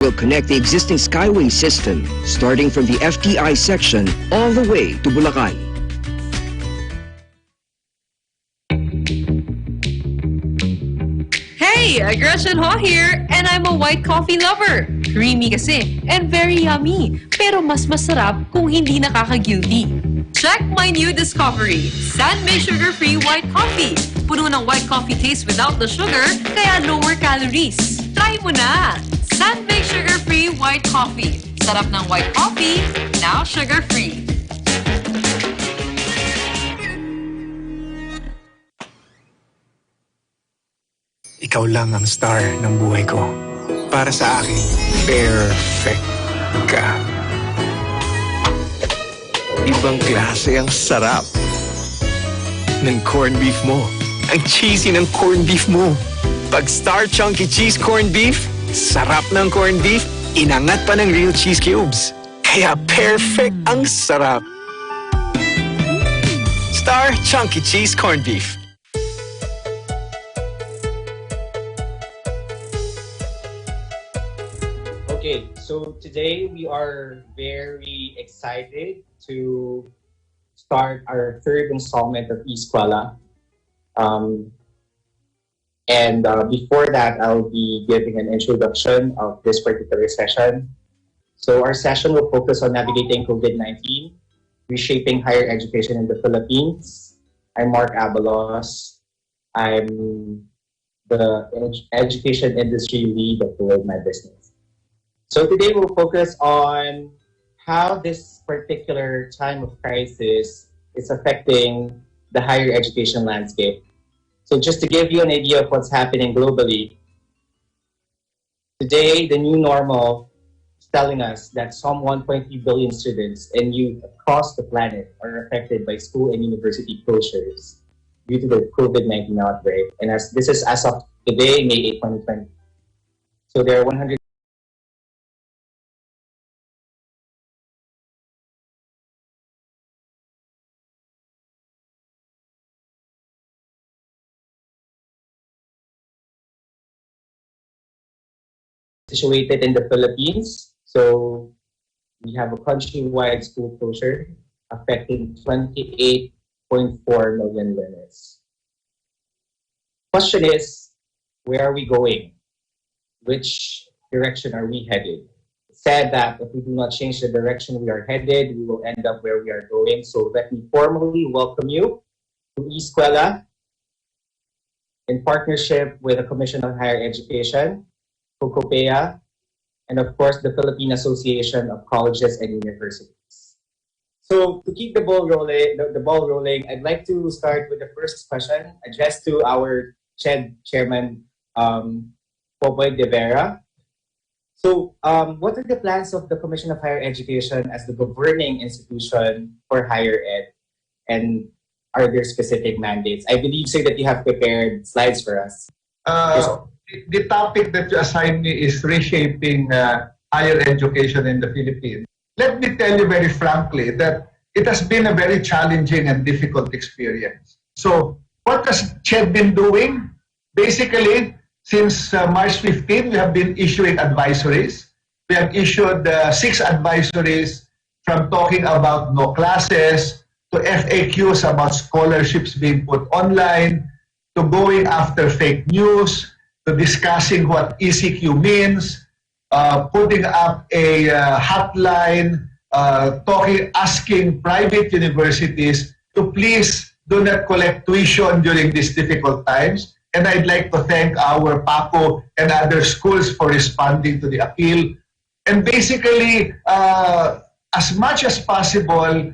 will connect the existing Skyway system, starting from the FTI section all the way to Bulacan. Hey, Gretchen Ho here, and I'm a white coffee lover. Creamy kasi, and very yummy. Pero mas masarap kung hindi nakaka-guilty. Check my new discovery, San-May Sugar-Free White Coffee. Puno ng white coffee taste without the sugar, kaya lower calories. Try mo na! San-May Sugar-Free White Coffee. Sarap ng white coffee, now sugar-free. Ikaw lang ang star ng buhay ko. Para sa akin, perfect ka. Ibang klase ang sarap ng corned beef mo. Ang cheesy ng corned beef mo. Pag Star Chunky Cheese Corned Beef, sarap ng corned beef, inangat pa ng real cheese cubes. Kaya perfect ang sarap. Star Chunky Cheese Corned Beef. Okay, so today we are very excited to start our third installment of E-SKWELA. Before that, I'll be giving an introduction of this particular session. So our session will focus on navigating COVID-19, reshaping higher education in the Philippines. I'm Mark Abalos. I'm the education industry lead at myBusiness. So today we'll focus on how this particular time of crisis is affecting the higher education landscape. So just to give you an idea of what's happening globally, today the new normal is telling us that some 1.3 billion students and youth across the planet are affected by school and university closures due to the COVID-19 outbreak. And this is as of today, May 8, 2020. So there are 100 situated in the Philippines. So we have a countrywide school closure affecting 28.4 million learners. Question is, where are we going? Which direction are we headed? It's said that if we do not change the direction we are headed, we will end up where we are going. So let me formally welcome you to E-SKWELA in partnership with the Commission on Higher Education, COCOPEA, and of course the Philippine Association of Colleges and Universities. So to keep the ball rolling, I'd like to start with the first question addressed to our chairman, Popoy De Vera. So what are the plans of the Commission of Higher Education as the governing institution for higher ed? And are there specific mandates? I believe, sir, that you have prepared slides for us. The topic that you assigned me is reshaping higher education in the Philippines. Let me tell you very frankly that it has been a very challenging and difficult experience. So what has CHED been doing? Basically, since March 15, we have been issuing advisories. We have issued 6 advisories from talking about no classes, to FAQs about scholarships being put online, to going after fake news, to discussing what ECQ means, putting up a hotline, asking private universities to please do not collect tuition during these difficult times. And I'd like to thank our PACO and other schools for responding to the appeal. And basically, as much as possible,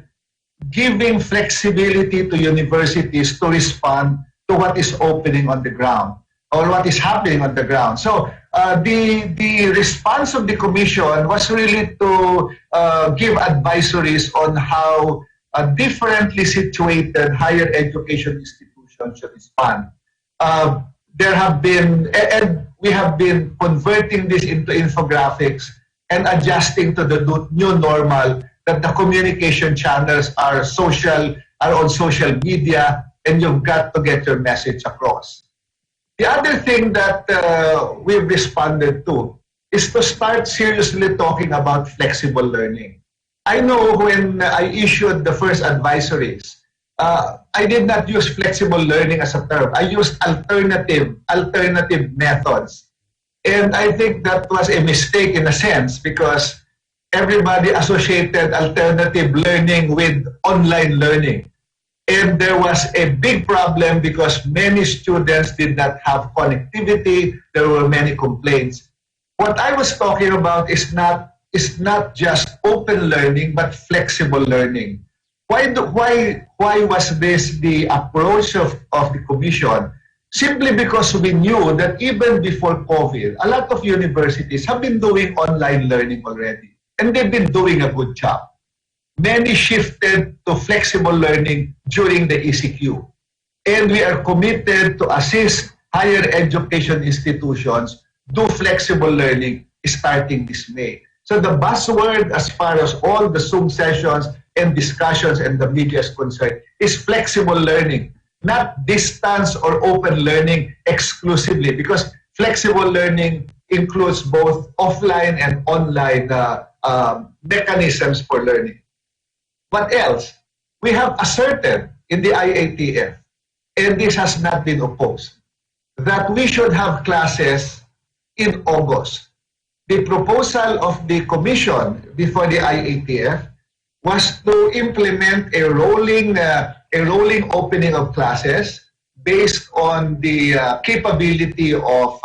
giving flexibility to universities to respond to what is opening on the ground, or what is happening on the ground. So the response of the Commission was really to give advisories on how differently situated higher education institutions should respond. There have been, and we have been converting this into infographics and adjusting to the new normal, that the communication channels are on social media, and you've got to get your message across. The other thing that we've responded to is to start seriously talking about flexible learning. I know when I issued the first advisories, I did not use flexible learning as a term. I used alternative methods. And I think that was a mistake in a sense because everybody associated alternative learning with online learning. And there was a big problem because many students did not have connectivity. There were many complaints. What I was talking about is not just open learning, but flexible learning. Why was this the approach of the Commission? Simply because we knew that even before COVID, a lot of universities have been doing online learning already, and they've been doing a good job. Many shifted to flexible learning during the ECQ. And we are committed to assist higher education institutions do flexible learning starting this May. So the buzzword as far as all the Zoom sessions and discussions and the media is concerned is flexible learning, not distance or open learning exclusively, because flexible learning includes both offline and online mechanisms for learning. What else? We have asserted in the IATF, and this has not been opposed, that we should have classes in August. The proposal of the Commission before the IATF was to implement a rolling opening of classes based on the capability of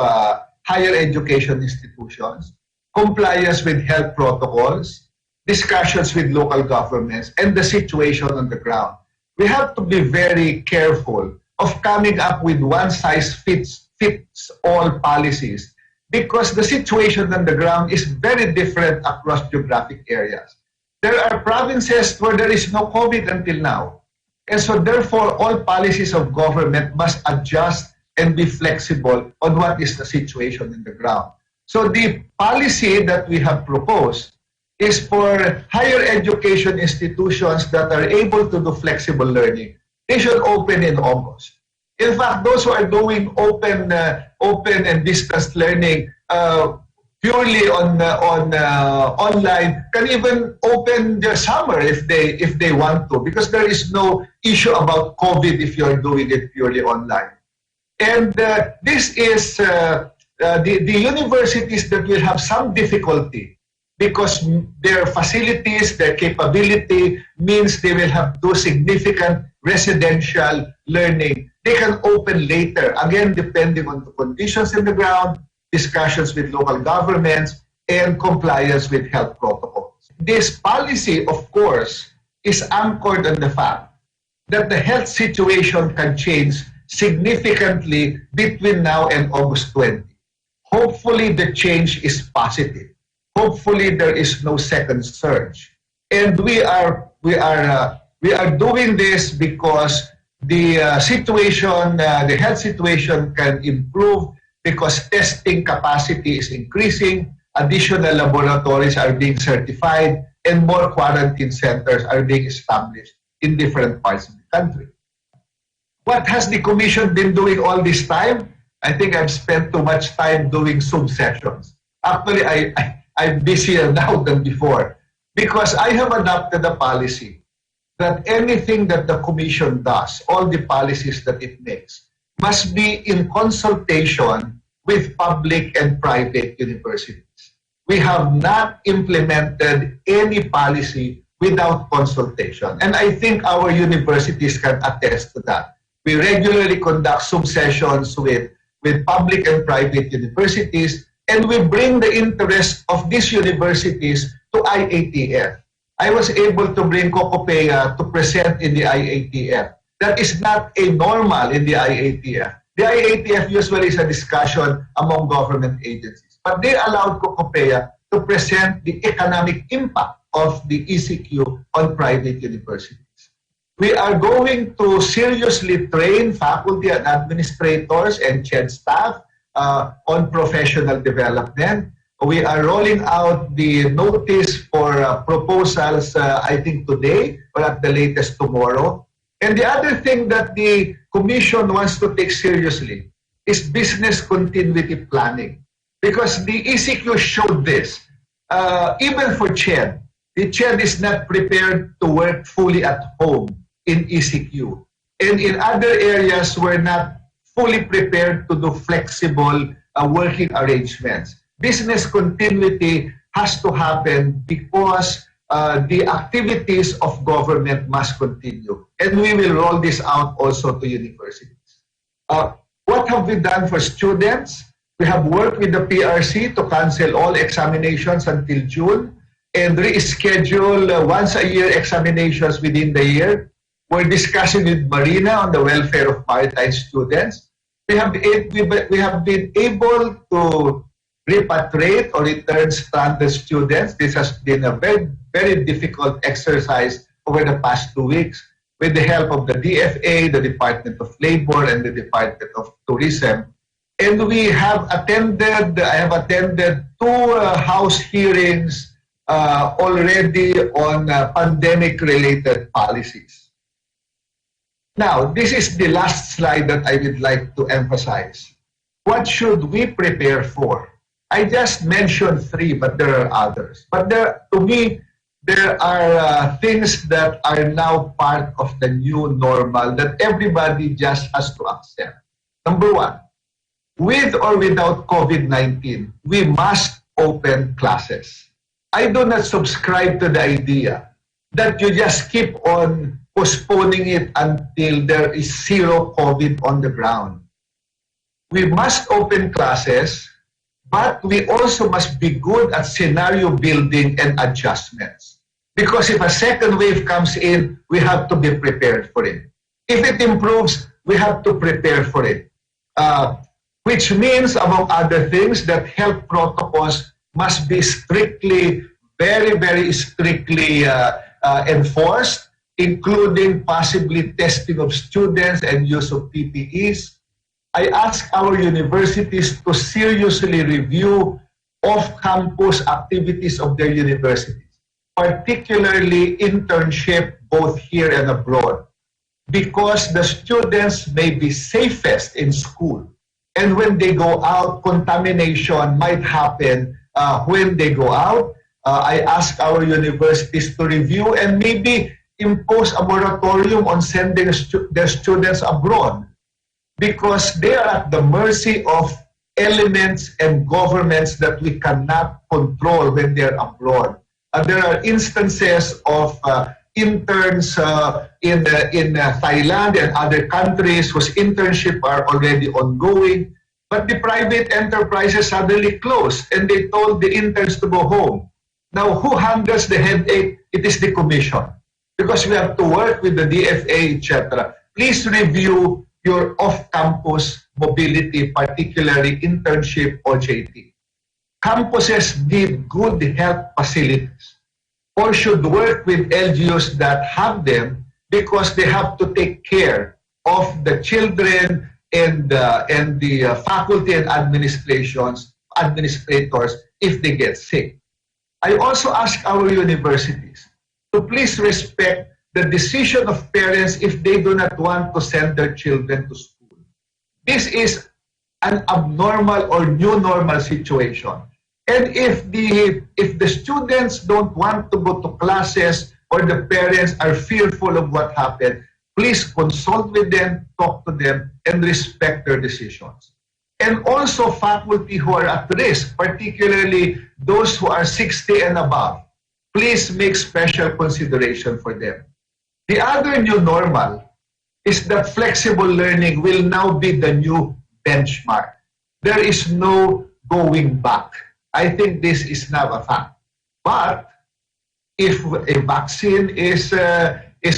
higher education institutions, compliance with health protocols, discussions with local governments, and the situation on the ground. We have to be very careful of coming up with one-size-fits-all policies because the situation on the ground is very different across geographic areas. There are provinces where there is no COVID until now. And so therefore, all policies of government must adjust and be flexible on what is the situation in the ground. So the policy that we have proposed is for higher education institutions that are able to do flexible learning. They should open in August. In fact, those who are doing open and distance learning purely on online can even open their summer if they want to, because there is no issue about COVID if you are doing it purely online. And this is the universities that will have some difficulty because their facilities, their capability means they will have to do significant residential learning. They can open later, again, depending on the conditions in the ground, discussions with local governments, and compliance with health protocols. This policy, of course, is anchored on the fact that the health situation can change significantly between now and August 20. Hopefully, the change is positive. Hopefully, there is no second surge. And we are doing this because the situation, the health situation can improve because testing capacity is increasing, additional laboratories are being certified, and more quarantine centers are being established in different parts of the country. What has the Commission been doing all this time? I think I've spent too much time doing Zoom sessions. Actually, I'm busier now than before because I have adopted a policy that anything that the Commission does, all the policies that it makes, must be in consultation with public and private universities. We have not implemented any policy without consultation. And I think our universities can attest to that. We regularly conduct Zoom sessions with public and private universities, and we bring the interest of these universities to IATF. I was able to bring Kokopea to present in the IATF. That is not a normal in the IATF. The IATF usually is a discussion among government agencies, but they allowed Kokopea to present the economic impact of the ECQ on private universities. We are going to seriously train faculty and administrators and CHED staff on professional development. We are rolling out the notice for proposals, I think today or at the latest tomorrow. And the other thing that the Commission wants to take seriously is business continuity planning. Because the ECQ showed this. Even for CHED, the CHED is not prepared to work fully at home in ECQ. And in other areas, we're not fully prepared to do flexible working arrangements. Business continuity has to happen because the activities of government must continue. And we will roll this out also to universities. What have we done for students? We have worked with the PRC to cancel all examinations until June and reschedule once a year examinations within the year. We're discussing with Marina on the welfare of maritime students. We have been able to repatriate or return stranded students. This has been a very, very difficult exercise over the past 2 weeks with the help of the DFA, the Department of Labor, and the Department of Tourism. And I have attended 2 House hearings already on pandemic-related policies. Now, this is the last slide that I would like to emphasize. What should we prepare for? I just mentioned 3, but there are others. But to me, there are things that are now part of the new normal that everybody just has to accept. Number 1, with or without COVID-19, we must open classes. I do not subscribe to the idea that you just keep on postponing it until there is 0 COVID on the ground. We must open classes, but we also must be good at scenario building and adjustments. Because if a second wave comes in, we have to be prepared for it. If it improves, we have to prepare for it. Which means, among other things, that health protocols must be strictly, very, very strictly enforced, including possibly testing of students and use of PPEs. I ask our universities to seriously review off-campus activities of their universities, particularly internship both here and abroad, because the students may be safest in school. And when they go out, contamination might happen when they go out. I ask our universities to review and maybe impose a moratorium on sending their students abroad, because they are at the mercy of elements and governments that we cannot control when they're abroad. There are instances of interns in Thailand and other countries whose internship are already ongoing, but the private enterprises suddenly closed and they told the interns to go home. Now, who handles the headache? It is the commission, because we have to work with the DFA, etc. Please review your off-campus mobility, particularly internship or JT. Campuses need good health facilities or should work with LGUs that have them, because they have to take care of the children and the faculty and administrators if they get sick. I also ask our universities to please respect the decision of parents if they do not want to send their children to school. This is an abnormal or new normal situation. And if the students don't want to go to classes or the parents are fearful of what happened, please consult with them, talk to them, and respect their decisions. And also faculty who are at risk, particularly those who are 60 and above, please make special consideration for them. The other new normal is that flexible learning will now be the new benchmark. There is no going back. I think this is now a fact. But if a vaccine is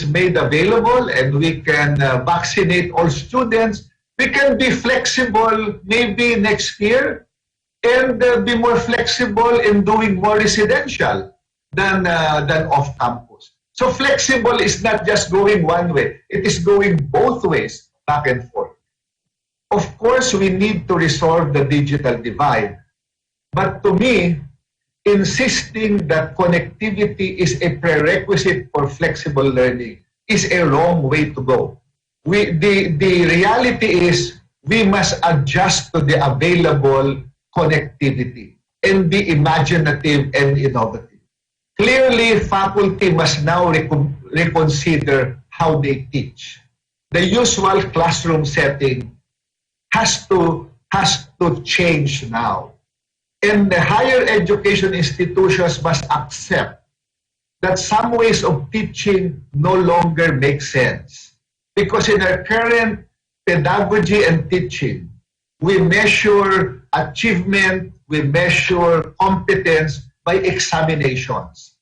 made available and we can vaccinate all students, we can be flexible maybe next year and be more flexible in doing more residential than off-campus. So flexible is not just going one way. It is going both ways, back and forth. Of course, we need to resolve the digital divide. But to me, insisting that connectivity is a prerequisite for flexible learning is a wrong way to go. The reality is we must adjust to the available connectivity and be imaginative and innovative. Clearly, faculty must now reconsider how they teach. The usual classroom setting has to change now. And the higher education institutions must accept that some ways of teaching no longer make sense. Because in our current pedagogy and teaching, we measure achievement, we measure competence by examinations.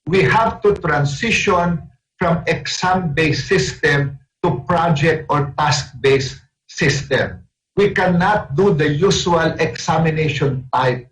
We have to transition from exam-based system to project or task-based system. We cannot do the usual examination type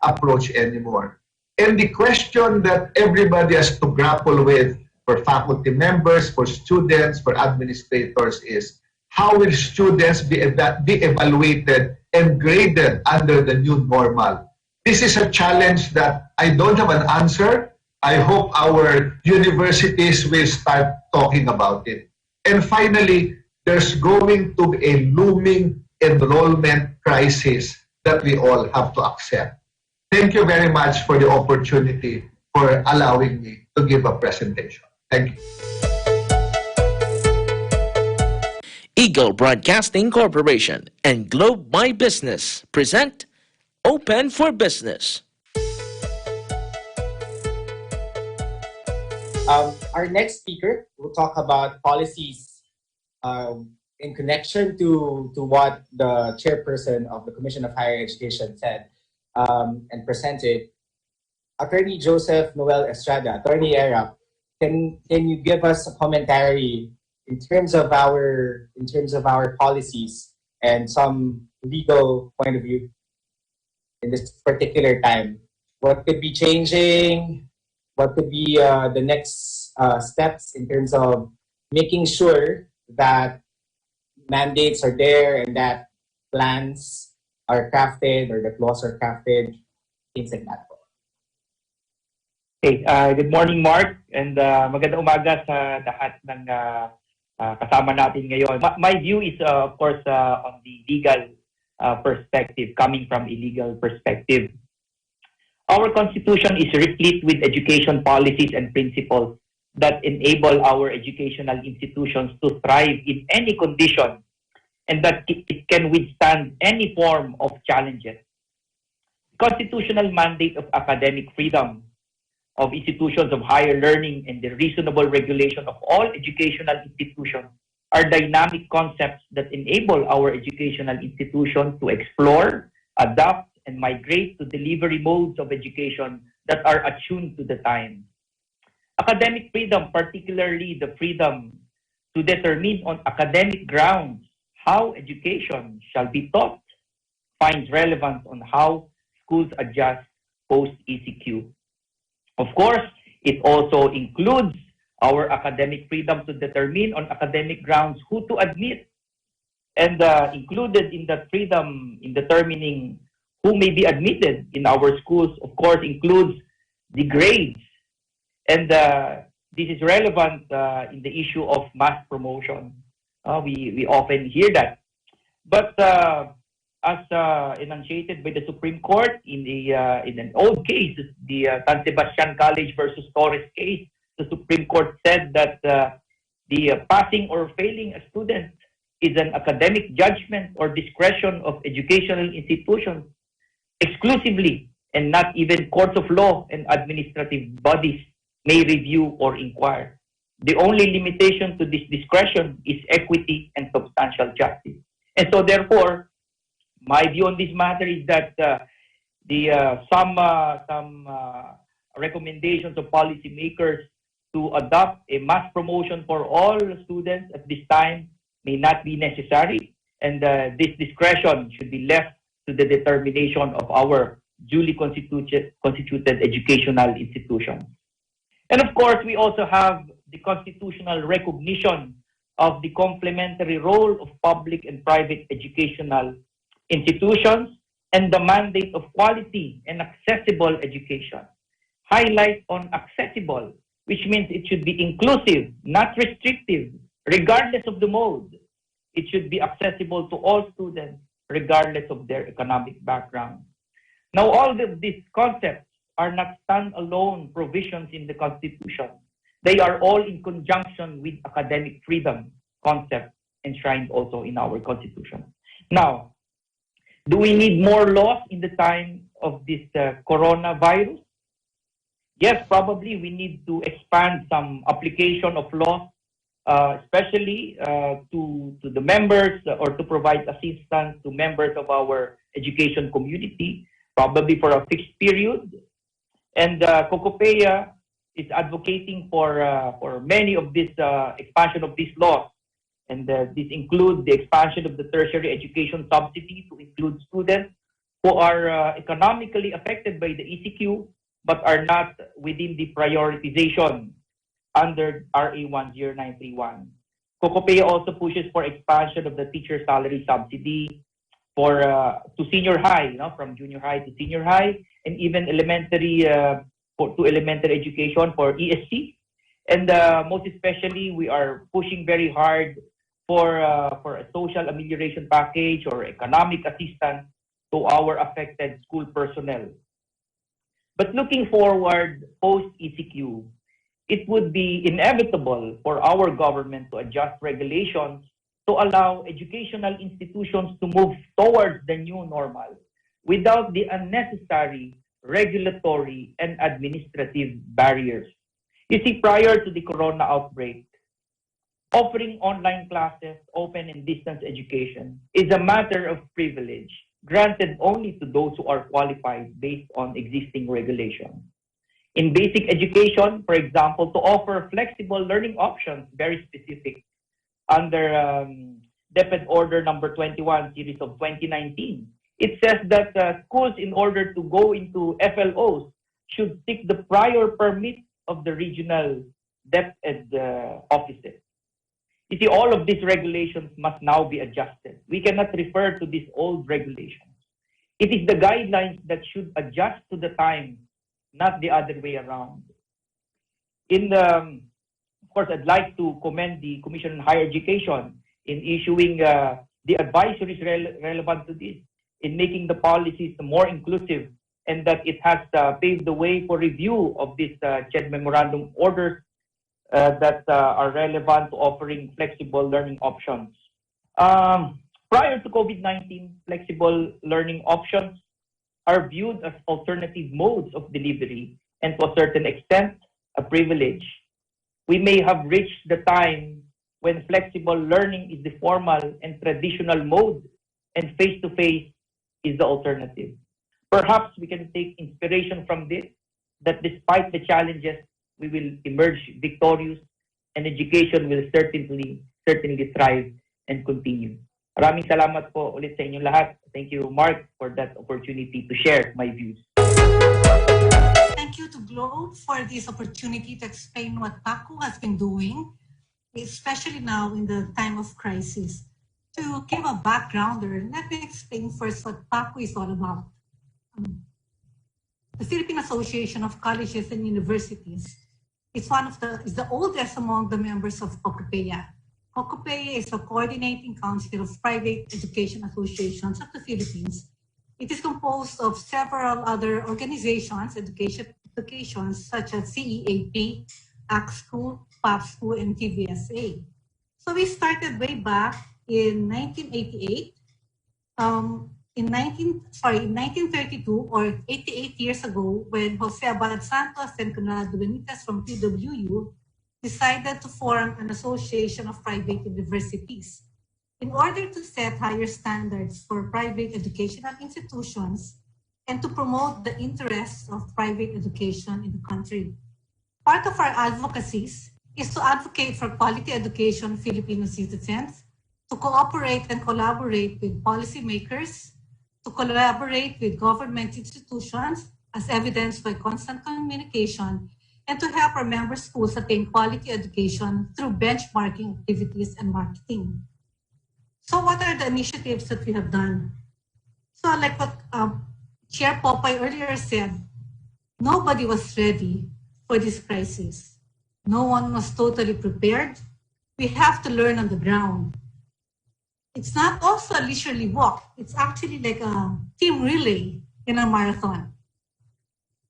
approach anymore. And the question that everybody has to grapple with for faculty members, for students, for administrators is, how will students be evaluated and graded under the new normal? This is a challenge that I don't have an answer. I hope our universities will start talking about it. And finally, there's going to be a looming enrollment crisis that we all have to accept. Thank you very much for the opportunity for allowing me to give a presentation. Thank you. Eagle Broadcasting Corporation and Globe My Business present Open for Business. Our next speaker will talk about policies in connection to what the chairperson of the Commission of Higher Education said and presented. Attorney Joseph Noel Estrada, Attorney ERA, can you give us a commentary in terms of our policies and some legal point of view in this particular time? What could be changing? What could be the next steps in terms of making sure that mandates are there and that plans are crafted or that laws are crafted, things like that. Okay, good morning, Mark, and magandang umaga sa lahat ng kasama natin ngayon. My view is, of course, on the legal perspective, coming from a legal perspective. Our Constitution is replete with education policies and principles that enable our educational institutions to thrive in any condition and that it can withstand any form of challenges. Constitutional mandate of academic freedom of institutions of higher learning and the reasonable regulation of all educational institutions are dynamic concepts that enable our educational institutions to explore, adapt, and migrate to delivery modes of education that are attuned to the time. Academic freedom, particularly the freedom to determine on academic grounds how education shall be taught, finds relevance on how schools adjust post-ECQ. Of course, it also includes our academic freedom to determine on academic grounds who to admit. And included in that freedom in determining who may be admitted in our schools, of course, includes the grades. And this is relevant in the issue of mass promotion. We often hear that. But as enunciated by the Supreme Court in an old case, the San Sebastian College versus Torres case, the Supreme Court said that the passing or failing a student is an academic judgment or discretion of educational institutions exclusively, and not even courts of law and administrative bodies may review or inquire. The only limitation to this discretion is equity and substantial justice. And so therefore, my view on this matter is that some recommendations of policymakers to adopt a mass promotion for all students at this time may not be necessary, and this discretion should be left to the determination of our duly constituted educational institutions. And of course, we also have the constitutional recognition of the complementary role of public and private educational institutions and the mandate of quality and accessible education. Highlight on accessible, which means it should be inclusive, not restrictive, regardless of the mode. It should be accessible to all students, regardless of their economic background. Now, all of these concepts are not standalone provisions in the Constitution. They are all in conjunction with academic freedom concept enshrined also in our Constitution. Now, do we need more laws in the time of this coronavirus? Yes, probably we need to expand some application of law, especially to the members or to provide assistance to members of our education community, probably for a fixed period. And COCOPEA is advocating for many of this expansion of these laws. And this includes the expansion of the tertiary education subsidy to include students who are economically affected by the ECQ but are not within the prioritization under RA 10931. COCOPEA also pushes for expansion of the teacher salary subsidy for to senior high, from junior high to senior high, and even elementary to elementary education for ESC. And most especially, we are pushing very hard for a social amelioration package or economic assistance to our affected school personnel. But looking forward post-ECQ, it would be inevitable for our government to adjust regulations to allow educational institutions to move towards the new normal without the unnecessary regulatory and administrative barriers. You see, prior to the corona outbreak, offering online classes, open and distance education is a matter of privilege granted only to those who are qualified based on existing regulations. In basic education, for example, to offer flexible learning options, very specific, under DepEd Order number 21, series of 2019, it says that schools, in order to go into FLOs, should seek the prior permit of the regional DepEd offices. You see, all of these regulations must now be adjusted. We cannot refer to these old regulations. It is the guidelines that should adjust to the time, not the other way around. Of course, I'd like to commend the Commission on Higher Education in issuing the advisories relevant to this, in making the policies more inclusive, and that it has paved the way for review of these CHED memorandum orders that are relevant to offering flexible learning options. Prior to COVID-19, flexible learning options are viewed as alternative modes of delivery and to a certain extent, a privilege. We may have reached the time when flexible learning is the formal and traditional mode and face-to-face is the alternative. Perhaps we can take inspiration from this, that despite the challenges, we will emerge victorious and education will certainly thrive and continue. Maraming salamat po ulit sa inyong lahat. Thank you, Mark, for that opportunity to share my views. Thank you to Globe for this opportunity to explain what PACU has been doing, especially now in the time of crisis. To give a backgrounder, let me explain first what PACU is all about. The Philippine Association of Colleges and Universities is the oldest among the members of COCOPEA. COCOPEA is a coordinating council of private education associations of the Philippines. It is composed of several other organizations, education associations such as CEAP, ACSCO, PAPSCO, and TVSA. So we started way back in 1988. In 1932, or 88 years ago, when Jose Abad Santos and Conrado Benitez from PWU decided to form an association of private universities in order to set higher standards for private educational institutions and to promote the interests of private education in the country. Part of our advocacies is to advocate for quality education of Filipino citizens, to cooperate and collaborate with policymakers, to collaborate with government institutions as evidenced by constant communication, and to help our member schools attain quality education through benchmarking activities and marketing. So what are the initiatives that we have done? So like what Chair Popeye earlier said, nobody was ready for this crisis. No one was totally prepared. We have to learn on the ground. It's not also a leisurely walk. It's actually like a team relay. in a marathon.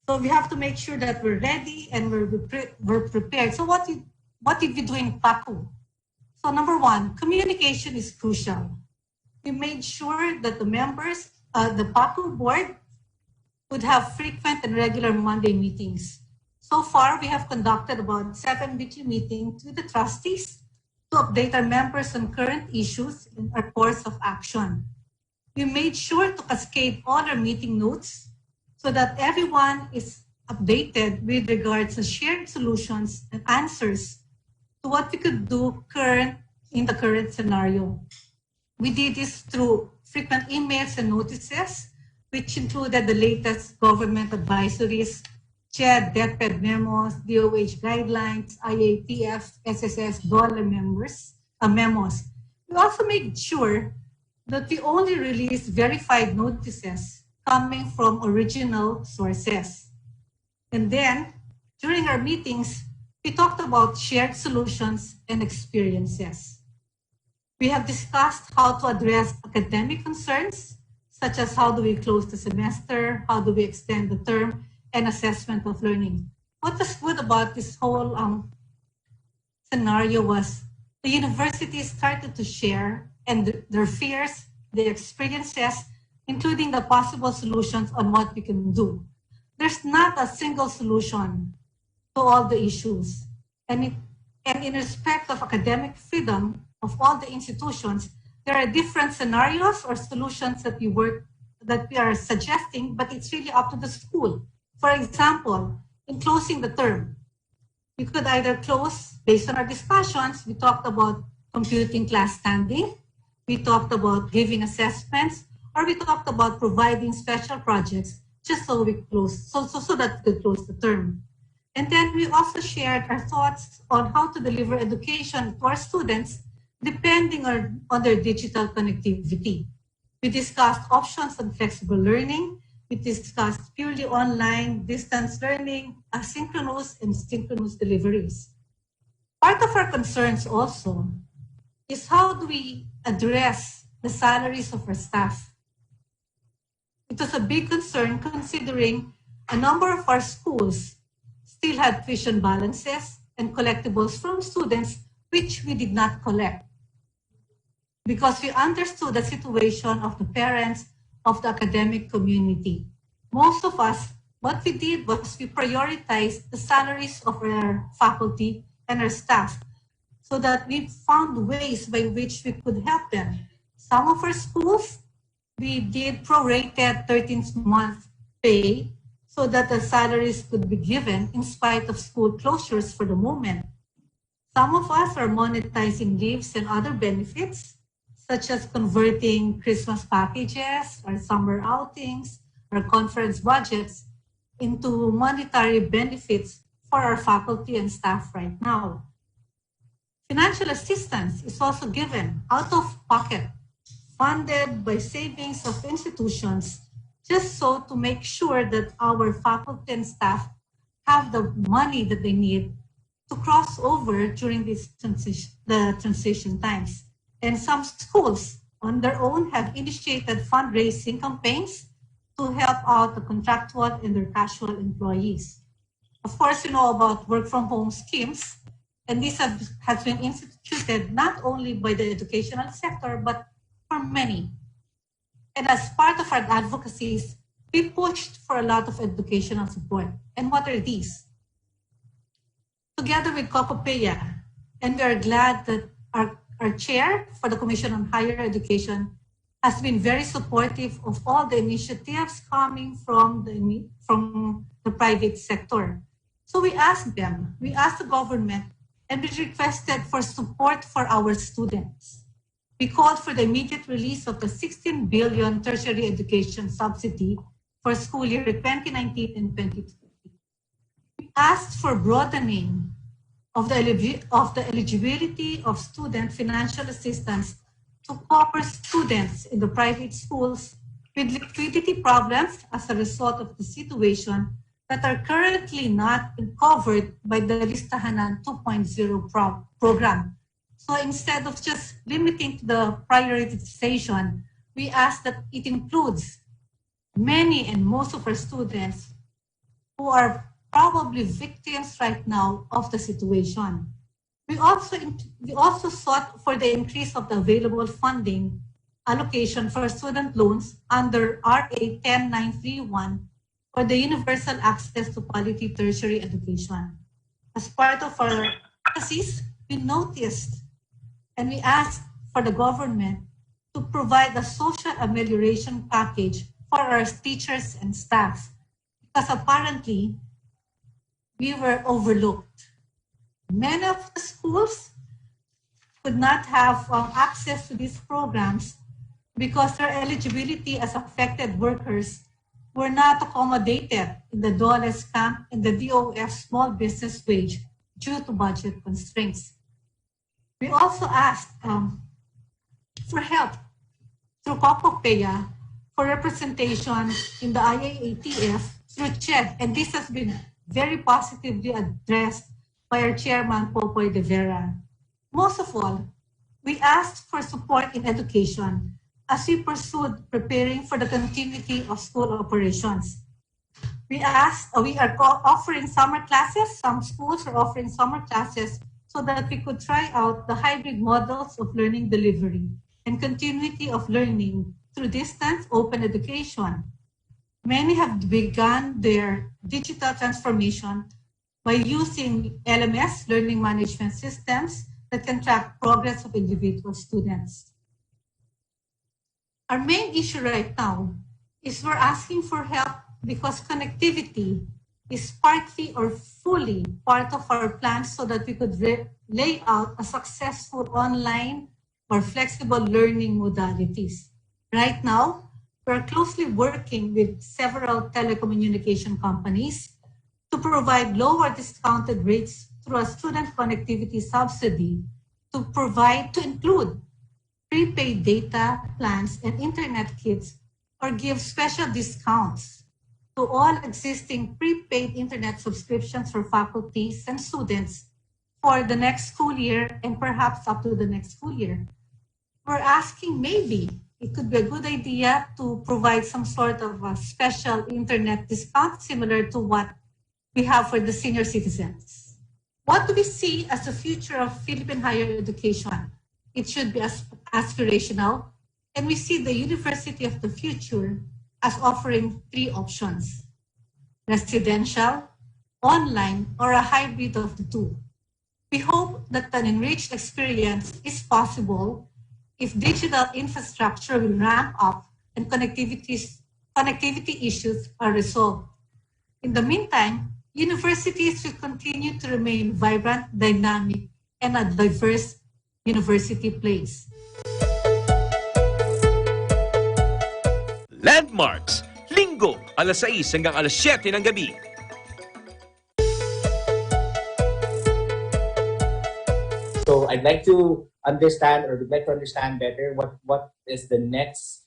So we have to make sure that we're ready and we're prepared. So what did we do in PACU? So number one, communication is crucial. We made sure that the members, the PACU board would have frequent and regular Monday meetings. So far, we have conducted about 7 weekly meetings with the trustees to update our members on current issues and our course of action. We made sure to cascade all our meeting notes so that everyone is updated with regards to shared solutions and answers to what we could do in the current scenario. We did this through frequent emails and notices, which included the latest government advisories, CHED, DepEd memos, DOH guidelines, IATF, SSS, DOLA memos. We also made sure that we only release verified notices coming from original sources. And then, during our meetings, we talked about shared solutions and experiences. We have discussed how to address academic concerns, such as how do we close the semester, how do we extend the term, and assessment of learning. What was good about this whole scenario was the universities started to share and their fears, their experiences, including the possible solutions on what we can do. There's not a single solution to all the issues. And in respect of academic freedom of all the institutions, there are different scenarios or solutions that we are suggesting, but it's really up to the school. For example, in closing the term, we could either close, based on our discussions, we talked about computing class standing, we talked about giving assessments, or we talked about providing special projects just so we close, so that we could close the term. And then we also shared our thoughts on how to deliver education to our students depending on their digital connectivity. We discussed options on flexible learning. We discussed purely online, distance learning, asynchronous and synchronous deliveries. Part of our concerns also is how do we address the salaries of our staff? It was a big concern considering a number of our schools still had tuition balances and collectibles from students which we did not collect, because we understood the situation of the parents of the academic community. Most of us, what we did was we prioritized the salaries of our faculty and our staff so that we found ways by which we could help them. Some of our schools, we did prorated 13th month pay so that the salaries could be given in spite of school closures for the moment. Some of us are monetizing leaves and other benefits, such as converting Christmas packages or summer outings or conference budgets into monetary benefits for our faculty and staff right now. Financial assistance is also given out of pocket, funded by savings of institutions, just so to make sure that our faculty and staff have the money that they need to cross over during this transition times. And some schools on their own have initiated fundraising campaigns to help out the contractual and their casual employees. Of course, you know about work from home schemes, and this has been instituted not only by the educational sector, but for many. And as part of our advocacies, we pushed for a lot of educational support. And what are these? Together with COCOPEA, and we are glad that our chair for the Commission on Higher Education has been very supportive of all the initiatives coming from the private sector. So we asked them, we asked the government, and we requested for support for our students. We called for the immediate release of the 16 billion tertiary education subsidy for school year 2019 and 2020. We asked for broadening of the eligibility of student financial assistance to cover students in the private schools with liquidity problems as a result of the situation that are currently not covered by the Listahanan 2.0 program. So instead of just limiting to the prioritization, we ask that it includes many and most of our students who are probably victims right now of the situation. We also sought for the increase of the available funding allocation for student loans under RA 10931 for the universal access to quality tertiary education. As part of our policies, we noticed and we asked for the government to provide a social amelioration package for our teachers and staff because apparently we were overlooked. Many of the schools could not have access to these programs because their eligibility as affected workers were not accommodated in the DOLE's camp and the DOF small business wage due to budget constraints. We also asked for help through COCOPEA for representation in the IAATF through CHED, and this has been very positively addressed by our chairman, Popoy de Vera. Most of all, we asked for support in education as we pursued preparing for the continuity of school operations. We are offering summer classes. Some schools are offering summer classes so that we could try out the hybrid models of learning delivery and continuity of learning through distance open education. Many have begun their digital transformation by using LMS, learning management systems, that can track progress of individual students. Our main issue right now is we're asking for help because connectivity is partly or fully part of our plans so that we could lay out a successful online or flexible learning modalities. Right now, we're closely working with several telecommunication companies to provide lower discounted rates through a student connectivity subsidy to include prepaid data plans and internet kits, or give special discounts to all existing prepaid internet subscriptions for faculties and students for the next school year and perhaps up to the next school year. We're asking maybe it could be a good idea to provide some sort of a special internet discount similar to what we have for the senior citizens. What do we see as the future of Philippine higher education? It should be aspirational, and we see the University of the Future as offering 3 options: residential, online, or a hybrid of the 2. We hope that an enriched experience is possible if digital infrastructure will ramp up and connectivity issues are resolved. In the meantime, universities will continue to remain vibrant, dynamic, and a diverse university place. Landmarks, Linggo, alas 6 hanggang alas 7 ng gabi. So I'd like to understand, or would like to understand better what is the next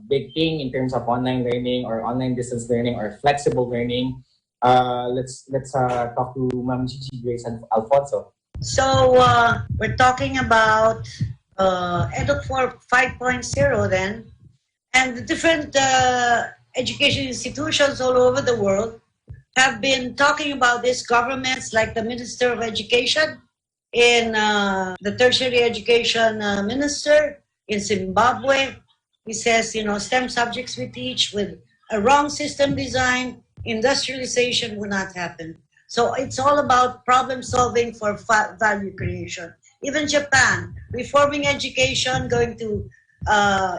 big thing in terms of online learning or online distance learning or flexible learning. Let's talk to Ma'am Gigi Grace and Alfonso. So we're talking about EDUC 5.0 then, and the different education institutions all over the world have been talking about this. Governments like the Minister of Education in the tertiary education minister in Zimbabwe, he says, STEM subjects we teach with a wrong system design, industrialization will not happen. So it's all about problem solving for value creation. Even Japan, reforming education, going to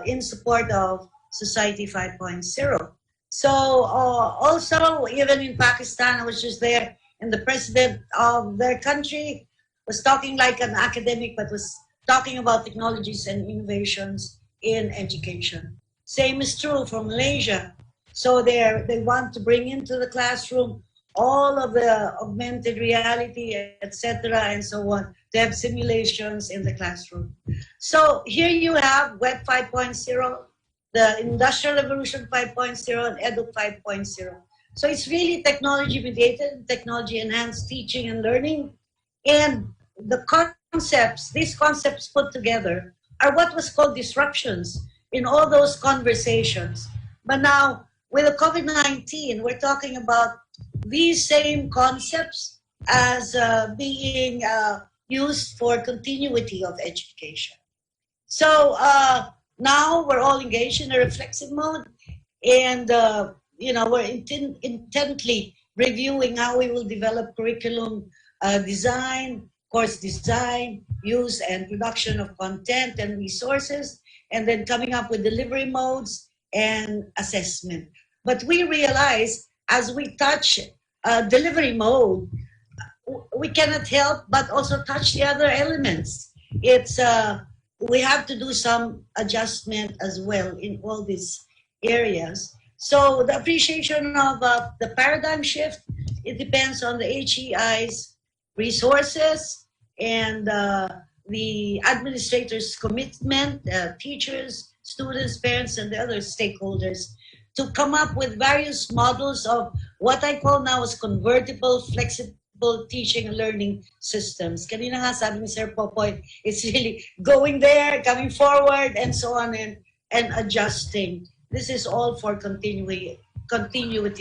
in support of Society 5.0. So also, even in Pakistan, I was just there, and the president of their country was talking like an academic, but was talking about technologies and innovations in education. Same is true for Malaysia. So they want to bring into the classroom all of the augmented reality, etc., and so on, to have simulations in the classroom. So here you have Web 5.0, the Industrial Revolution 5.0, and Edu 5.0. So it's really technology-mediated, technology-enhanced teaching and learning. And these concepts put together are what was called disruptions in all those conversations. But now, with the COVID-19, we're talking about these same concepts as being used for continuity of education. So now we're all engaged in a reflexive mode, and we're intently reviewing how we will develop curriculum design, course design, use and production of content and resources, and then coming up with delivery modes and assessment. But we realize as we touch delivery mode, we cannot help but also touch the other elements. It's we have to do some adjustment as well in all these areas. So the appreciation of the paradigm shift, it depends on the HEI's resources and the administrators' commitment, teachers, students, parents, and the other stakeholders to come up with various models of what I call now as convertible, flexible teaching and learning systems. Kanina nga sabi ni Sir Popoy, it's really going there, coming forward, and so on, and adjusting. This is all for continuity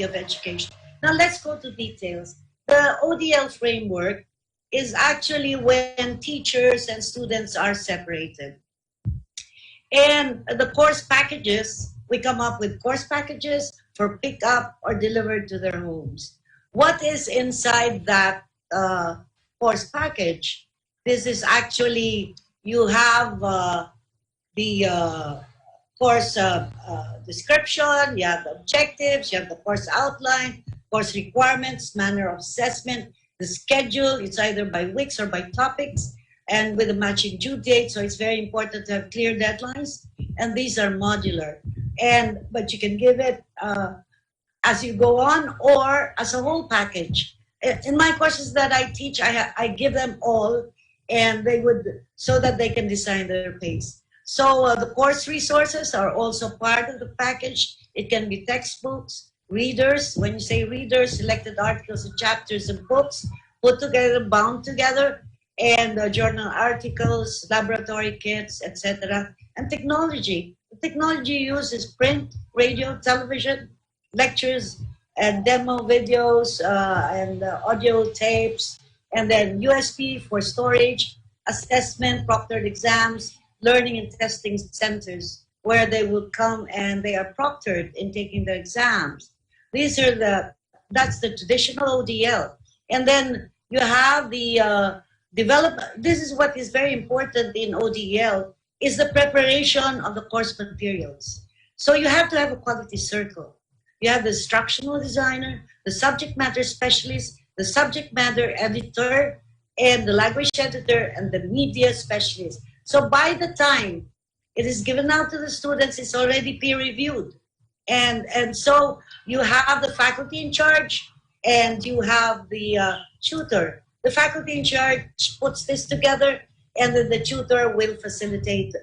of education. Now let's go to details. The ODL framework is actually when teachers and students are separated. And the course packages, we come up with course packages for pickup or delivered to their homes. What is inside that course package? This is actually, you have the course description, you have the objectives, you have the course outline, course requirements, manner of assessment, the schedule, it's either by weeks or by topics, and with a matching due date, so it's very important to have clear deadlines, and these are modular. But you can give it as you go on or as a whole package. In my courses that I teach, I give them all, and they would, so that they can design their pace. So the course resources are also part of the package. It can be textbooks, readers. When you say readers, selected articles and chapters and books put together, bound together, and journal articles, laboratory kits, etc. And technology. The technology used is print, radio, television, lectures, and demo videos, and audio tapes, and then USB for storage, assessment, proctored exams, learning and testing centers where they will come and they are proctored in taking the exams. These are that's the traditional ODL. And then you have the this is what is very important in ODL, is the preparation of the course materials. So you have to have a quality circle. You have the instructional designer, the subject matter specialist, the subject matter editor, and the language editor, and the media specialist. So by the time it is given out to the students, it's already peer-reviewed. And so you have the faculty in charge, and you have the tutor. The faculty in charge puts this together, and then the tutor will facilitate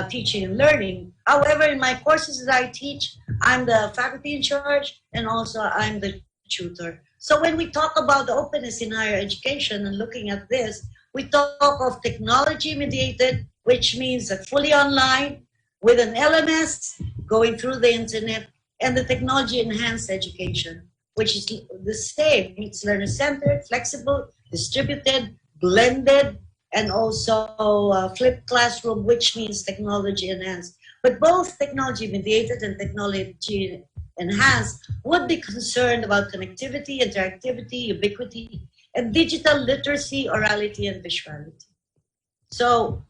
teaching and learning. However, in my courses that I teach, I'm the faculty in charge, and also I'm the tutor. So when we talk about the openness in higher education and looking at this, we talk of technology mediated, which means that fully online with an LMS going through the internet, and the technology enhanced education, which is the same. It's learner-centered, flexible, distributed, blended, and also flipped classroom, which means technology enhanced. But both technology mediated and technology enhanced would be concerned about connectivity, interactivity, ubiquity, and digital literacy, orality, and visuality. So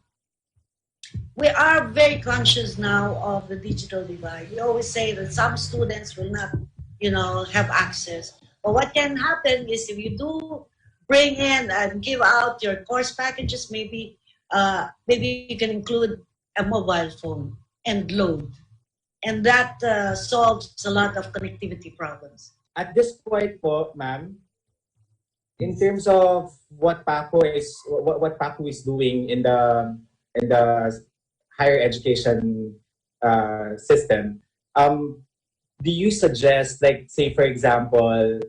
we are very conscious now of the digital divide. We always say that some students will not, have access. But what can happen is if you do bring in and give out your course packages, maybe you can include a mobile phone and load. And that solves a lot of connectivity problems. At this point po, ma'am, in terms of what PACO is doing in the higher education system, do you suggest, like, say for example,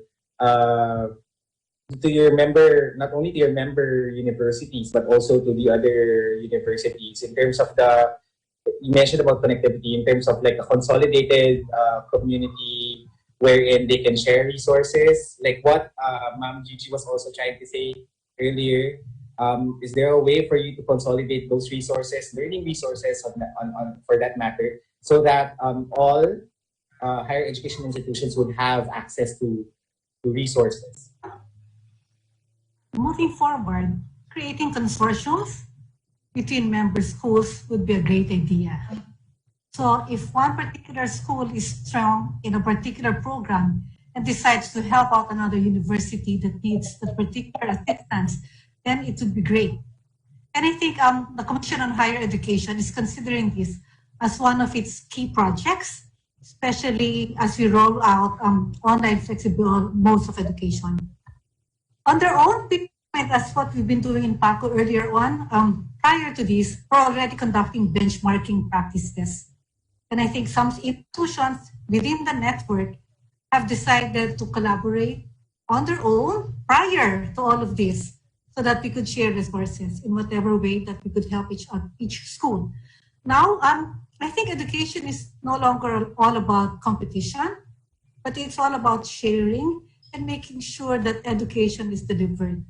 to your member, not only to your member universities but also to the other universities, in terms of the you mentioned about connectivity in terms of like a consolidated community wherein they can share resources, like what Ma'am Gigi was also trying to say earlier. Is there a way for you to consolidate those resources, learning resources for that matter, so that all higher education institutions would have access to resources? Moving forward, creating consortiums between member schools would be a great idea. So if one particular school is strong in a particular program and decides to help out another university that needs the particular assistance, then it would be great. And I think the Commission on Higher Education is considering this as one of its key projects, especially as we roll out online flexible modes of education. On their own, that's what we've been doing in PACO earlier on. Prior to this, we're already conducting benchmarking practices. And I think some institutions within the network have decided to collaborate on their own prior to all of this so that we could share resources in whatever way that we could help each school. Now, I think education is no longer all about competition, but it's all about sharing and making sure that education is delivered.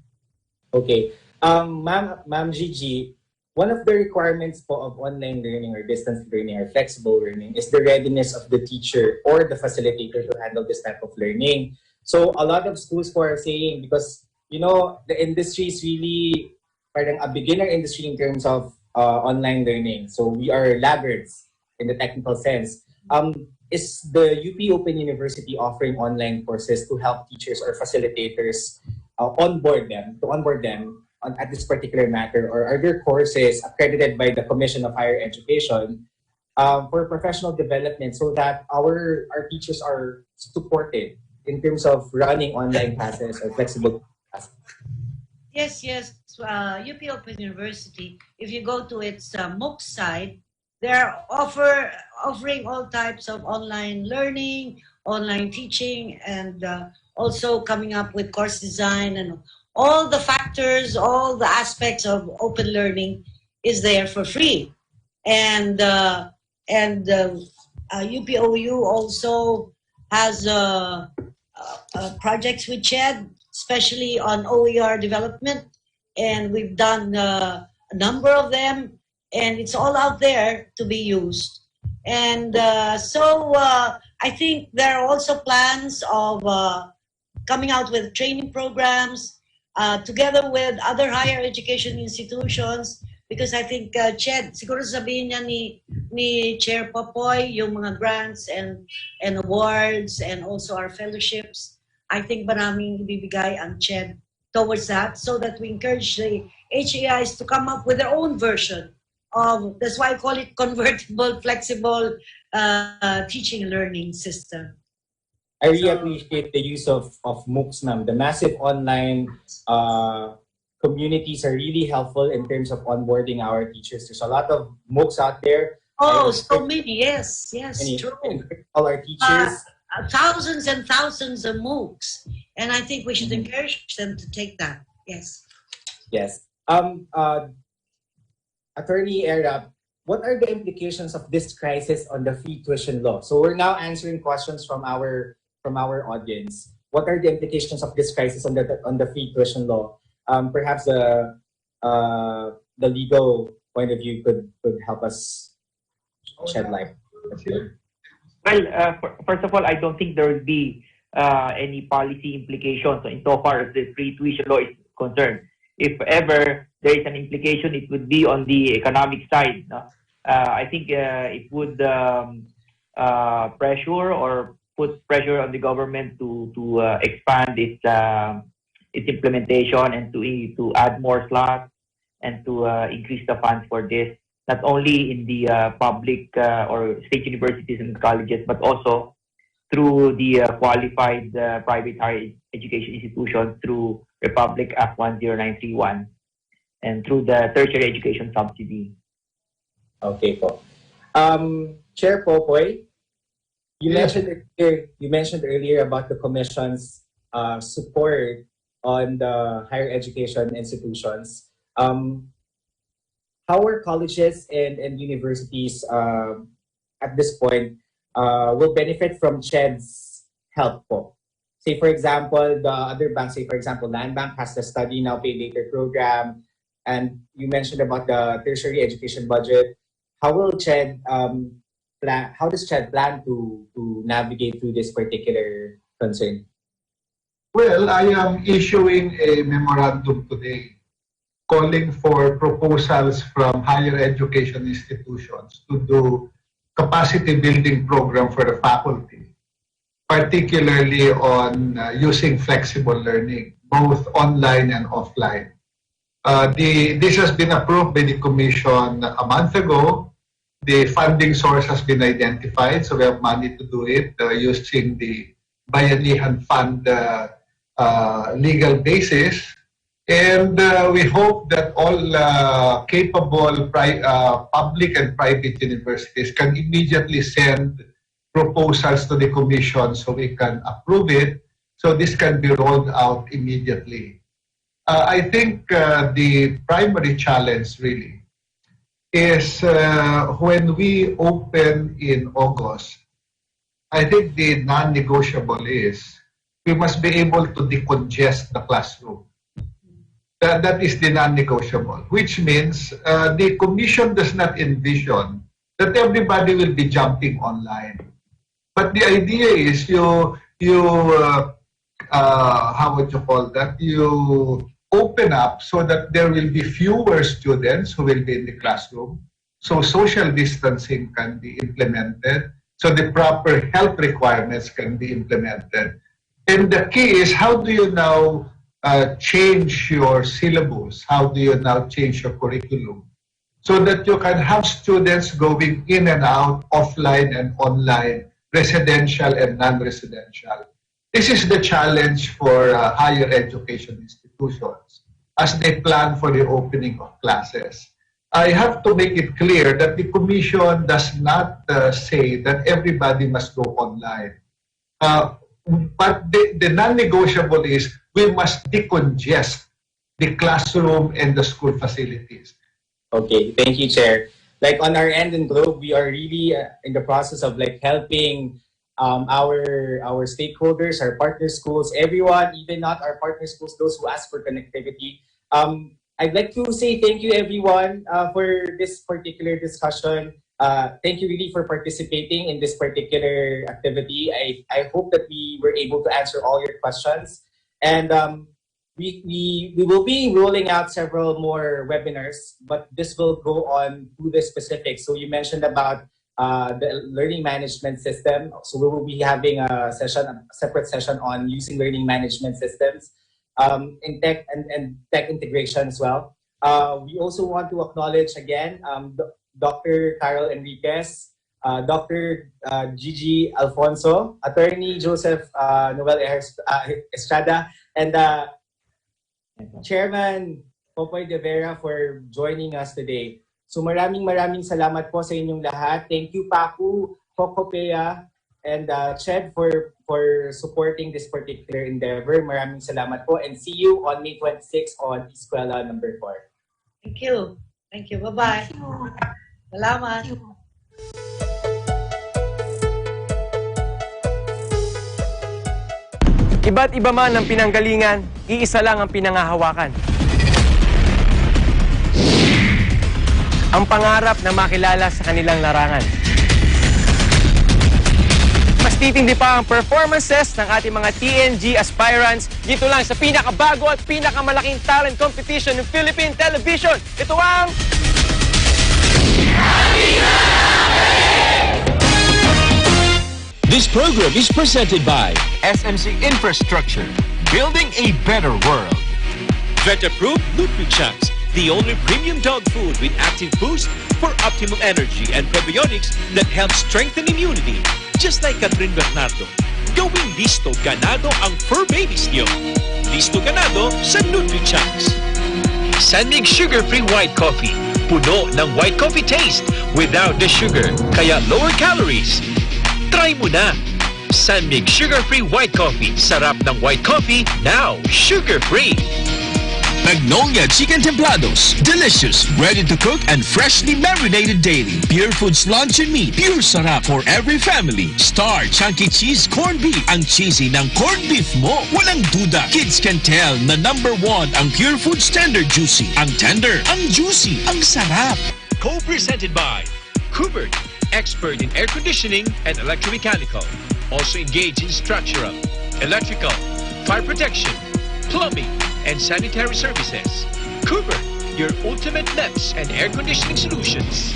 Okay. Ma'am Gigi, one of the requirements of online learning or distance learning or flexible learning is the readiness of the teacher or the facilitator to handle this type of learning. So a lot of schools are saying, because the industry is really a beginner industry in terms of online learning. So we are laggards in the technical sense. Is the UP Open University offering online courses to help teachers or facilitators onboard them at this particular matter, or are there courses accredited by the Commission of Higher Education for professional development so that our teachers are supported in terms of running online classes or flexible classes? Yes. UP Open University, if you go to its MOOC side, they're offering all types of online learning, online teaching, and also coming up with course design, and all the factors, all the aspects of open learning is there for free. And UPOU also has projects with CHED, especially on OER development, and we've done a number of them, and it's all out there to be used. And so I think there are also plans of coming out with training programs together with other higher education institutions, because I think CHED, siguro sabihin niya ni Chair Popoy, yung mga grants and awards and also our fellowships. I think maraming ibibigay ang CHED towards that, so that we encourage the HAIs to come up with their own version of, that's why I call it convertible, flexible teaching learning system. I really appreciate the use of MOOCs, ma'am. The massive online communities are really helpful in terms of onboarding our teachers. There's a lot of MOOCs out there. Oh, so many, yes, true. All our teachers. Thousands and thousands of MOOCs. And I think we should encourage them to take that, yes. Yes. Attorney Erap, what are the implications of this crisis on the free tuition law? So we're now answering questions from our audience. What are the implications of this crisis on the free tuition law? Perhaps the legal point of view could help us shed light. Well, first of all, I don't think there will be any policy implications insofar as the free tuition law is concerned. If ever there is an implication, it would be on the economic side. No? I think it would pressure or put pressure on the government to expand its implementation and to add more slots and to increase the funds for this, not only in the public or state universities and colleges, but also through the qualified private higher education institutions through Republic Act 10931 and through the tertiary education subsidy. Okay po. Chair Popoy, you mentioned earlier about the Commission's support on the higher education institutions. how are colleges and universities at this point will benefit from CHED's help po? Say for example, the other banks, say for example, Land Bank has the Study Now Pay Later program, and you mentioned about the tertiary education budget. How will CHED how does CHED plan to navigate through this particular concern? Well, I am issuing a memorandum today calling for proposals from higher education institutions to do capacity building program for the faculty, particularly on using flexible learning, both online and offline. This has been approved by the Commission a month ago. The funding source has been identified, so we have money to do it using the Bayanihan Fund legal basis. And we hope that all capable public and private universities can immediately send proposals to the Commission so we can approve it, so this can be rolled out immediately. I think the primary challenge really is when we open in August, I think the non-negotiable is we must be able to decongest the classroom. That is the non-negotiable, which means the Commission does not envision that everybody will be jumping online. But the idea is how would you call that? You open up so that there will be fewer students who will be in the classroom, so social distancing can be implemented, so the proper health requirements can be implemented. And the key is, how do you now change your syllabus? How do you now change your curriculum so that you can have students going in and out, offline and online, residential and non-residential? This is the challenge for higher education institutions as they plan for the opening of classes. I have to make it clear that the Commission does not say that everybody must go online. But the non-negotiable is we must decongest the classroom and the school facilities. Okay, thank you, Chair. Like on our end in Globe, we are really in the process of like helping our stakeholders, our partner schools, everyone, even not our partner schools, those who ask for connectivity. I'd like to say thank you, everyone, for this particular discussion. Thank you really for participating in this particular activity. I hope that we were able to answer all your questions. And we will be rolling out several more webinars, but this will go on to the specifics. So you mentioned about the learning management system. So we will be having a separate session on using learning management systems in tech and tech integration as well. We also want to acknowledge again Dr. Carol Enriquez, Dr. Gigi Alfonso, Attorney Joseph Noel Estrada, and Chairman Popoy De Vera for joining us today. So maraming salamat po sa inyong lahat. Thank you, Paku, Kokopea, and CHED for supporting this particular endeavor. Maraming salamat po, and see you on May 26 on E-SKWELA number 4. Thank you. Thank you. Bye-bye. Thank you. Salamat. Thank you. Iba't iba man ang pinanggalingan, iisa lang ang pinangahawakan. Ang pangarap na makilala sa kanilang larangan. Mas titindi pa ang performances ng ating mga TNG aspirants dito lang sa pinakabago at pinakamalaking talent competition ng Philippine Television. Ito ang... This program is presented by SMC Infrastructure, building a better world. Vet-approved Nutrichunks, the only premium dog food with active boost for optimum energy and probiotics that help strengthen immunity. Just like Catherine Bernardo, gawing listo ganado ang fur babies niyo. Listo ganado sa Nutrichunks. Sanmig sugar-free white coffee. Puno ng white coffee taste without the sugar, kaya lower calories. Try mo na! Sanmig sugar-free white coffee. Sarap ng white coffee, now sugar-free. Magnolia Chicken Templados. Delicious, ready to cook and freshly marinated daily. Pure Foods Luncheon Meat. Pure sarap for every family. Star Chunky Cheese Corned Beef. Ang cheesy ng corned beef mo. Walang duda. Kids can tell na #1 ang Pure Foods Tender Juicy. Ang tender, ang juicy, ang sarap. Co-presented by Hubert, expert in air conditioning and electromechanical. Also engaged in structural, electrical, fire protection, plumbing, and sanitary services. Hubert, your ultimate NEPs and air conditioning solutions.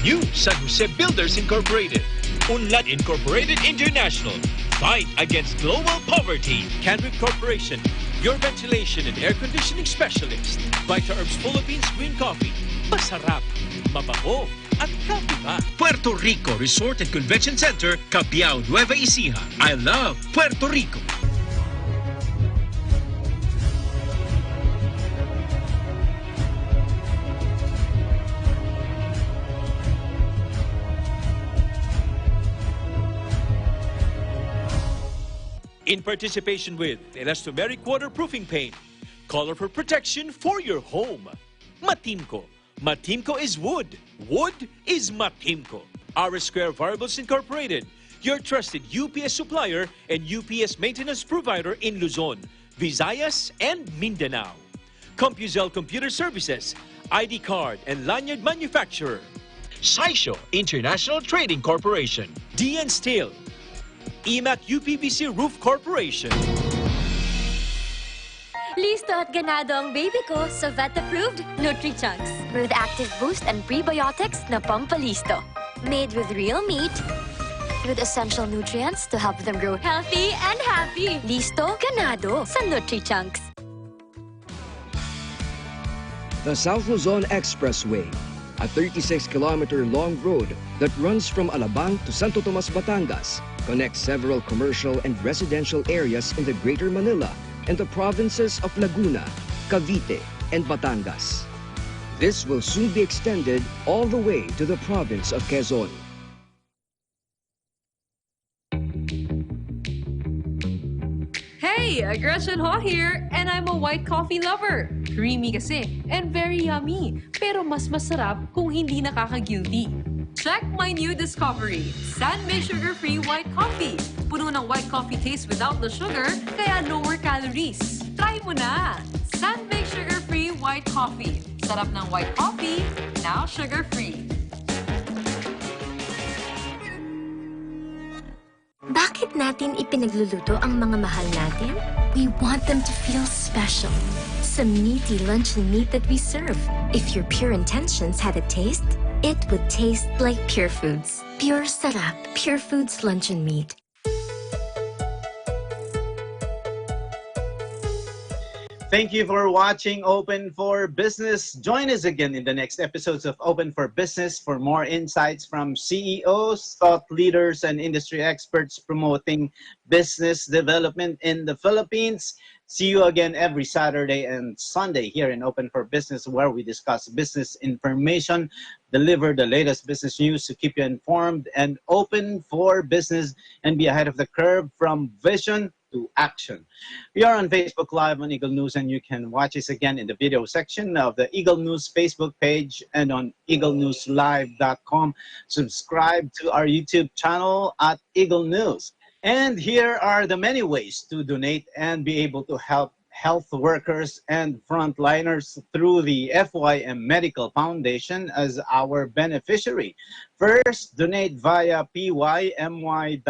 New San Jose Builders Incorporated. Unlad Incorporated International. Fight against global poverty. Canric Corporation, your ventilation and air conditioning specialist. Vita Herbs Philippines Green Coffee. Masarap, mabango, at healthy pa. Puerto Rico Resort and Convention Center, Capiao, Nueva Ecija. I love Puerto Rico. In participation with elastomeric waterproofing paint, color for protection for your home. Matimco. Matimco is wood. Wood is Matimco. Our Square Variables Incorporated, your trusted UPS supplier and UPS maintenance provider in Luzon, Visayas, and Mindanao. CompuZell Computer Services, ID card and lanyard manufacturer. Saisho International Trading Corporation. DN Steel. EMAT UPVC Roof Corporation. Listo at ganado ang baby ko sa vet-approved Nutri-Chunks. With active boost and prebiotics na pampalisto. Made with real meat, with essential nutrients to help them grow healthy and happy. Listo, ganado sa Nutri-Chunks. The South Luzon Expressway, a 36-kilometer long road that runs from Alabang to Santo Tomas, Batangas, connects several commercial and residential areas in the Greater Manila and the provinces of Laguna, Cavite, and Batangas. This will soon be extended all the way to the province of Quezon. Hey, Gretchen Ho here, and I'm a white coffee lover. Creamy kasi, and very yummy. Pero mas masarap kung hindi nakaka-guilty. Check my new discovery, San-Made Sugar-Free White Coffee. Puno ng white coffee taste without the sugar, kaya lower calories. Try mo na! San-Made Sugar-Free White Coffee. Sarap ng white coffee, now sugar-free. Bakit natin ipinagluluto ang mga mahal natin? We want them to feel special. Some meaty luncheon meat that we serve. If your pure intentions had a taste, it would taste like Pure Foods. Pure sarap, Pure Foods luncheon meat. Thank you for watching Open for Business. Join us again in the next episodes of Open for Business for more insights from CEOs, thought leaders, and industry experts promoting business development in the Philippines. See you again every Saturday and Sunday here in Open for Business, where we discuss business information, deliver the latest business news to keep you informed and open for business and be ahead of the curve from vision to action. We are on Facebook Live on Eagle News, and you can watch us again in the video section of the Eagle News Facebook page and on eaglenewslive.com. Subscribe to our YouTube channel at Eagle News. And here are the many ways to donate and be able to help health workers and frontliners through the FYM Medical Foundation as our beneficiary. First, donate via pymy.co/EBC.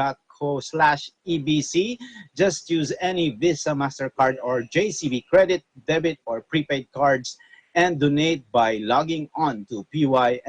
Just use any Visa, MasterCard, or JCB credit, debit, or prepaid cards and donate by logging on to pymy.co/EBC.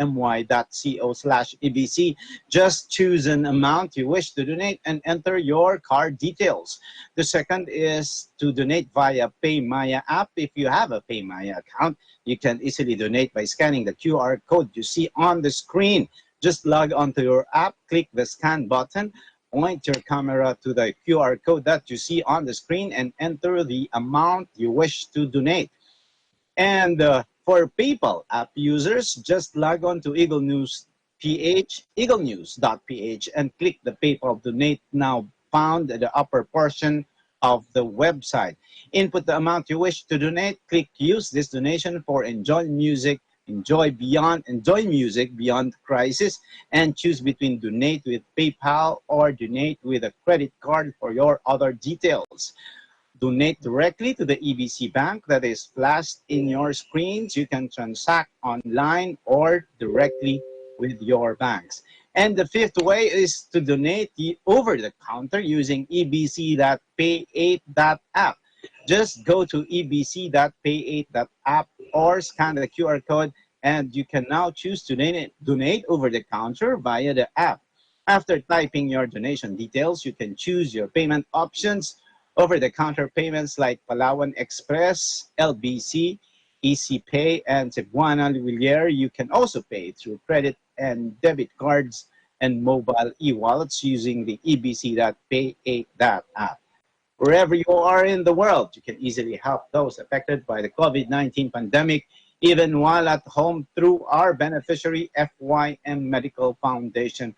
Just choose an amount you wish to donate and enter your card details. The second is to donate via PayMaya app. If you have a PayMaya account, you can easily donate by scanning the QR code you see on the screen. Just log on to your app, click the scan button, point your camera to the QR code that you see on the screen, and enter the amount you wish to donate. And for PayPal app users, just log on to Eagle News PH, eaglenews.ph, and click the PayPal Donate Now found at the upper portion of the website. Input the amount you wish to donate. Click Use this donation for Enjoy Music, Enjoy Music Beyond Crisis, and choose between donate with PayPal or donate with a credit card for your other details. Donate directly to the EBC Bank that is flashed in your screens. You can transact online or directly with your banks. And the fifth way is to donate over the counter using ebc.pay8.app. Just go to ebc.pay8.app or scan the QR code, and you can now choose to donate over the counter via the app. After typing your donation details, you can choose your payment options. Over-the-counter payments like Palawan Express, LBC, EasyPay, and Cebuana Liwilier. You can also pay through credit and debit cards and mobile e-wallets using the ebc.pay8.app. Wherever you are in the world, you can easily help those affected by the COVID-19 pandemic, even while at home, through our beneficiary FYM Medical Foundation.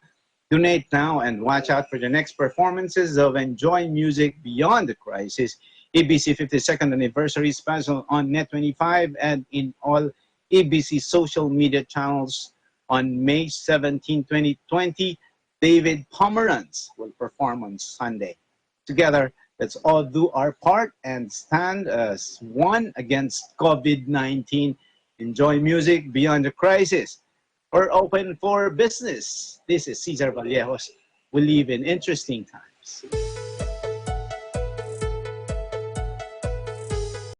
Donate now and watch out for the next performances of Enjoy Music Beyond the Crisis, EBC 52nd Anniversary Special on Net25 and in all EBC social media channels. On May 17, 2020, David Pomeranz will perform on Sunday. Together, let's all do our part and stand as one against COVID-19. Enjoy music beyond the crisis. We're open for business. This is Cesar Vallejos. We live in interesting times.